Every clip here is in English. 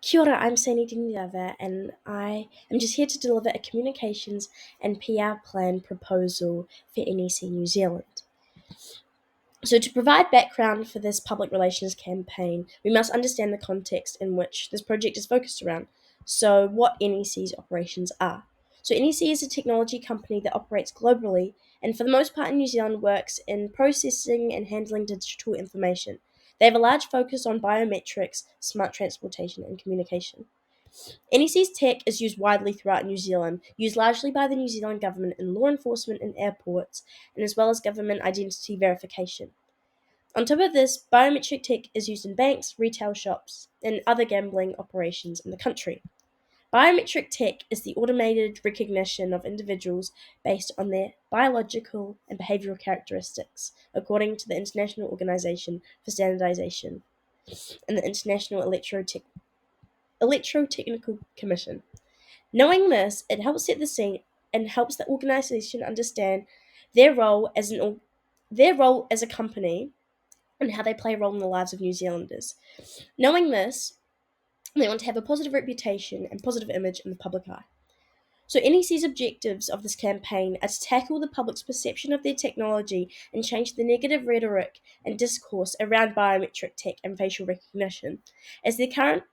Kia ora, I'm Sani Dinidava, and I am just here to deliver a communications and PR plan proposal for NEC New Zealand. So, to provide background for this public relations campaign, we must understand the context in which this project is focused around. So, what NEC's operations are. So, NEC is a technology company that operates globally and, for the most part, in New Zealand works in processing and handling digital information. They have a large focus on biometrics, smart transportation, and communication. NEC's tech is used widely throughout New Zealand, used largely by the New Zealand government in law enforcement and airports, and as well as government identity verification. On top of this, biometric tech is used in banks, retail shops, and other gambling operations in the country. Biometric tech is the automated recognition of individuals based on their biological and behavioral characteristics, according to the International Organization for Standardization and the International Electrotechnical Commission. Knowing this, it helps set the scene and helps the organization understand their role as their role as a company and how they play a role in the lives of New Zealanders. Knowing this, they want to have a positive reputation and positive image in the public eye. So NEC's objectives of this campaign are to tackle the public's perception of their technology and change the negative rhetoric and discourse around biometric tech and facial recognition, as the current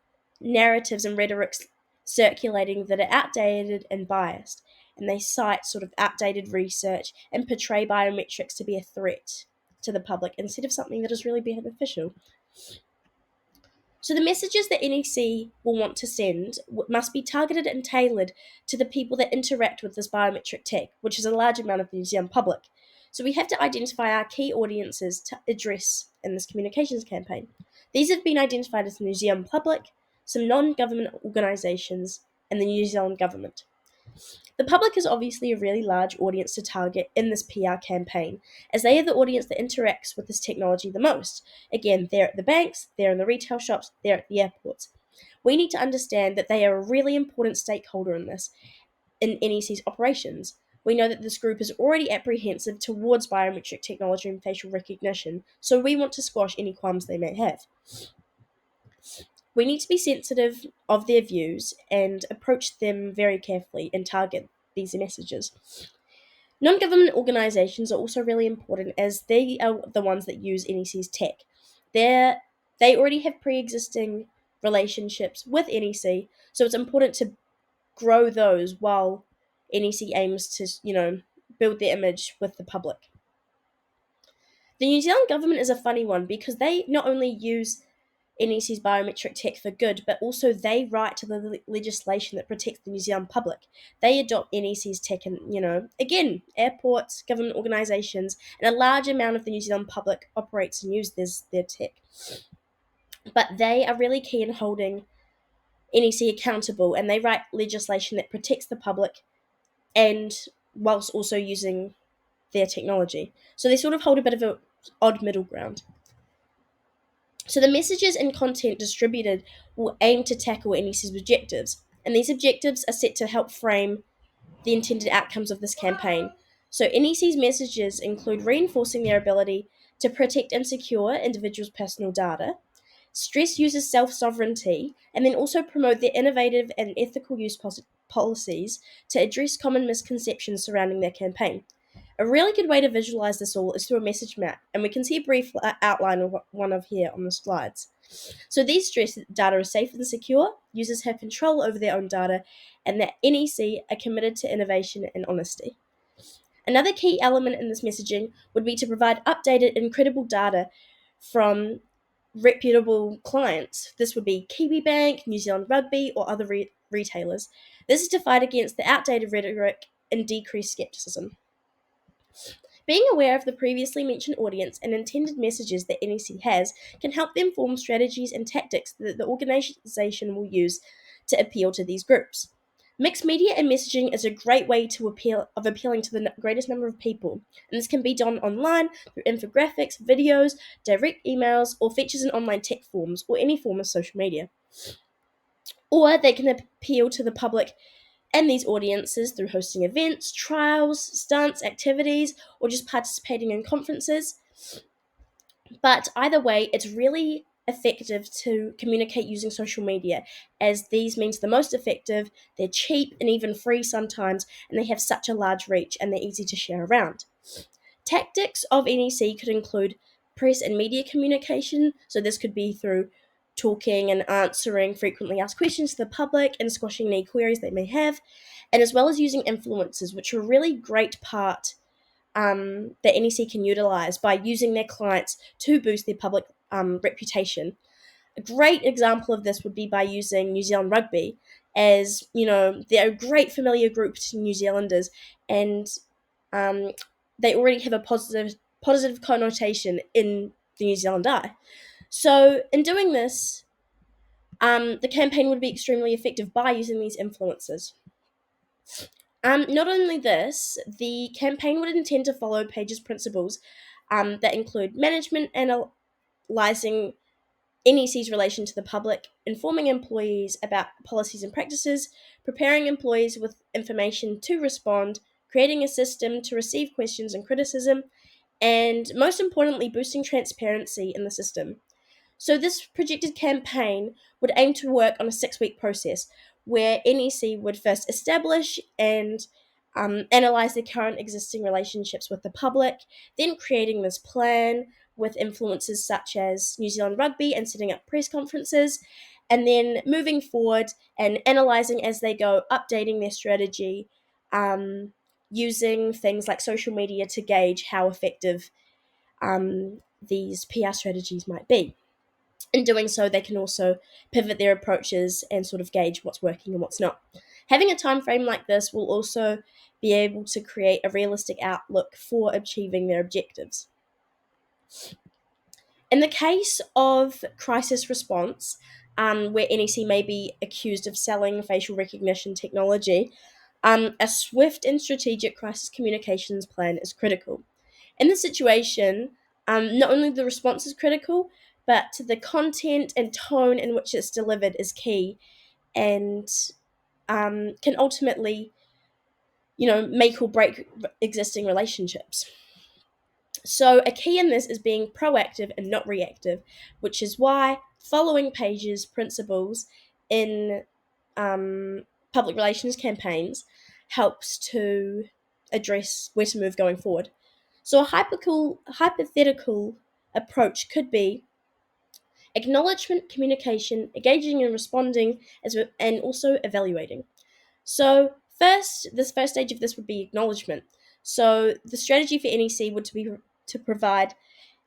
narratives and rhetorics circulating that are outdated and biased, and they cite sort of outdated research and portray biometrics to be a threat to the public instead of something that is really beneficial. So the messages that NEC will want to send must be targeted and tailored to the people that interact with this biometric tech, which is a large amount of the New Zealand public. So we have to identify our key audiences to address in this communications campaign. These have been identified as the New Zealand public, some non-government organisations, and the New Zealand government. The public is obviously a really large audience to target in this PR campaign, as they are the audience that interacts with this technology the most. Again, they're at the banks, they're in the retail shops, they're at the airports. We need to understand that they are a really important stakeholder in this, in NEC's operations. We know that this group is already apprehensive towards biometric technology and facial recognition, so we want to squash any qualms they may have. We need to be sensitive of their views and approach them very carefully and target these messages. Non-government organisations are also really important as they are the ones that use NEC's tech. They already have pre-existing relationships with NEC, so it's important to grow those while NEC aims to, build their image with the public. The New Zealand government is a funny one because they not only use NEC's biometric tech for good, but also they write to the legislation that protects the New Zealand public. They adopt NEC's tech and, again, airports, government organisations, and a large amount of the New Zealand public operates and uses their tech. But they are really key in holding NEC accountable, and they write legislation that protects the public and whilst also using their technology. So they sort of hold a bit of an odd middle ground. So the messages and content distributed will aim to tackle NEC's objectives, and these objectives are set to help frame the intended outcomes of this campaign. So NEC's messages include reinforcing their ability to protect and secure individuals' personal data, stress users' self-sovereignty, and then also promote their innovative and ethical use policies to address common misconceptions surrounding their campaign. A really good way to visualize this all is through a message map, and we can see a brief outline of one of here on the slides. So these stress that data is safe and secure, users have control over their own data, and that NEC are committed to innovation and honesty. Another key element in this messaging would be to provide updated and credible data from reputable clients. This would be Kiwi Bank, New Zealand Rugby, or other retailers. This is to fight against the outdated rhetoric and decrease skepticism. Being aware of the previously mentioned audience and intended messages that NEC has can help them form strategies and tactics that the organisation will use to appeal to these groups. Mixed media and messaging is a great way of appealing to the greatest number of people, and this can be done online through infographics, videos, direct emails, or features in online tech forms or any form of social media. Or they can appeal to the public and these audiences through hosting events, trials, stunts, activities, or just participating in conferences. But either way, it's really effective to communicate using social media, as these means the most effective, they're cheap and even free sometimes, and they have such a large reach and they're easy to share around. Tactics of NEC could include press and media communication, so this could be through talking and answering frequently asked questions to the public and squashing any queries they may have, and as well as using influencers, which are a really great part that NEC can utilize by using their clients to boost their public reputation. A great example of this would be by using New Zealand Rugby, as they're a great familiar group to New Zealanders, and um, they already have a positive connotation in the New Zealand eye. So in doing this, the campaign would be extremely effective by using these influencers. Not only this, the campaign would intend to follow Page's principles that include management analyzing NEC's relation to the public, informing employees about policies and practices, preparing employees with information to respond, creating a system to receive questions and criticism, and most importantly, boosting transparency in the system. So, this projected campaign would aim to work on a 6-week process where NEC would first establish and analyze the current existing relationships with the public, then creating this plan with influencers such as New Zealand Rugby and setting up press conferences, and then moving forward and analyzing as they go, updating their strategy, using things like social media to gauge how effective these PR strategies might be. In doing so, they can also pivot their approaches and sort of gauge what's working and what's not. Having a time frame like this will also be able to create a realistic outlook for achieving their objectives. In the case of crisis response, where NEC may be accused of selling facial recognition technology, a swift and strategic crisis communications plan is critical. In this situation, not only the response is critical, but the content and tone in which it's delivered is key, and can ultimately, make or break existing relationships. So a key in this is being proactive and not reactive, which is why following Page's principles in public relations campaigns helps to address where to move going forward. So a hypothetical approach could be acknowledgement, communication, engaging and responding, and also evaluating. So this first stage of this would be acknowledgement. So the strategy for NEC would be to provide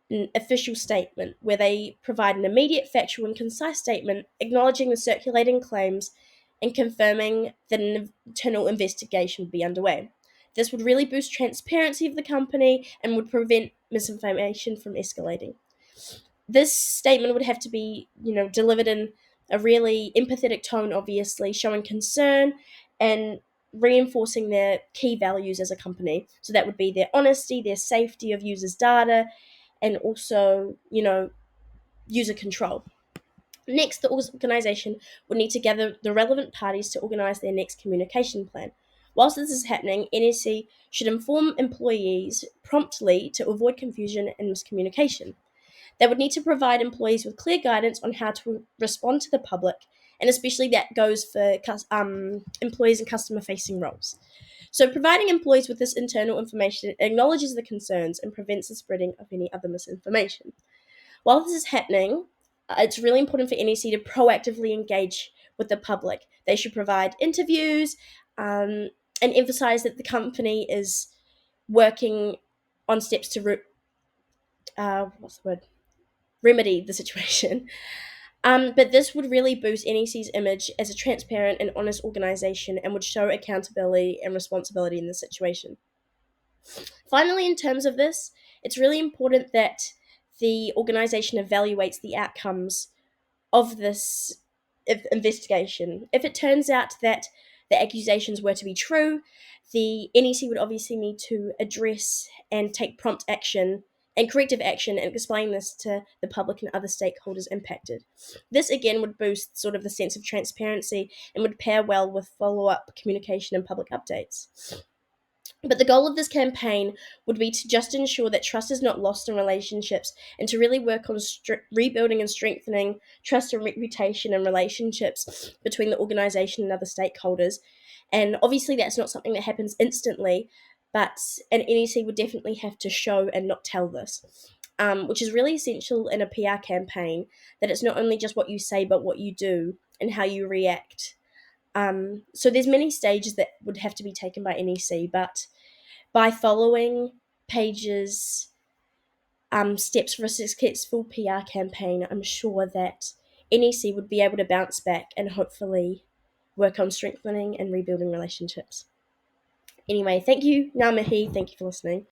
an official statement where they provide an immediate, factual, and concise statement acknowledging the circulating claims and confirming that an internal investigation would be underway. This would really boost transparency of the company and would prevent misinformation from escalating. This statement would have to be, delivered in a really empathetic tone, obviously, showing concern and reinforcing their key values as a company. So that would be their honesty, their safety of users' data, and also, user control. Next, the organization would need to gather the relevant parties to organize their next communication plan. Whilst this is happening, NEC should inform employees promptly to avoid confusion and miscommunication. They would need to provide employees with clear guidance on how to respond to the public, and especially that goes for employees in customer-facing roles. So providing employees with this internal information acknowledges the concerns and prevents the spreading of any other misinformation. While this is happening, it's really important for NEC to proactively engage with the public. They should provide interviews and emphasize that the company is working on steps to remedy the situation. But this would really boost NEC's image as a transparent and honest organization and would show accountability and responsibility in this situation. Finally, in terms of this, it's really important that the organization evaluates the outcomes of this investigation. If it turns out that the accusations were to be true, the NEC would obviously need to address and take prompt action and corrective action and explain this to the public and other stakeholders impacted. This again would boost sort of the sense of transparency and would pair well with follow-up communication and public updates. But the goal of this campaign would be to just ensure that trust is not lost in relationships and to really work on rebuilding and strengthening trust and reputation and relationships between the organisation and other stakeholders. And obviously, that's not something that happens instantly, but an NEC would definitely have to show and not tell this, which is really essential in a PR campaign, that it's not only just what you say, but what you do and how you react. So there's many stages that would have to be taken by NEC, but by following Paige's steps for a successful PR campaign, I'm sure that NEC would be able to bounce back and hopefully work on strengthening and rebuilding relationships. Anyway, thank you, Ngā mihi. Thank you for listening.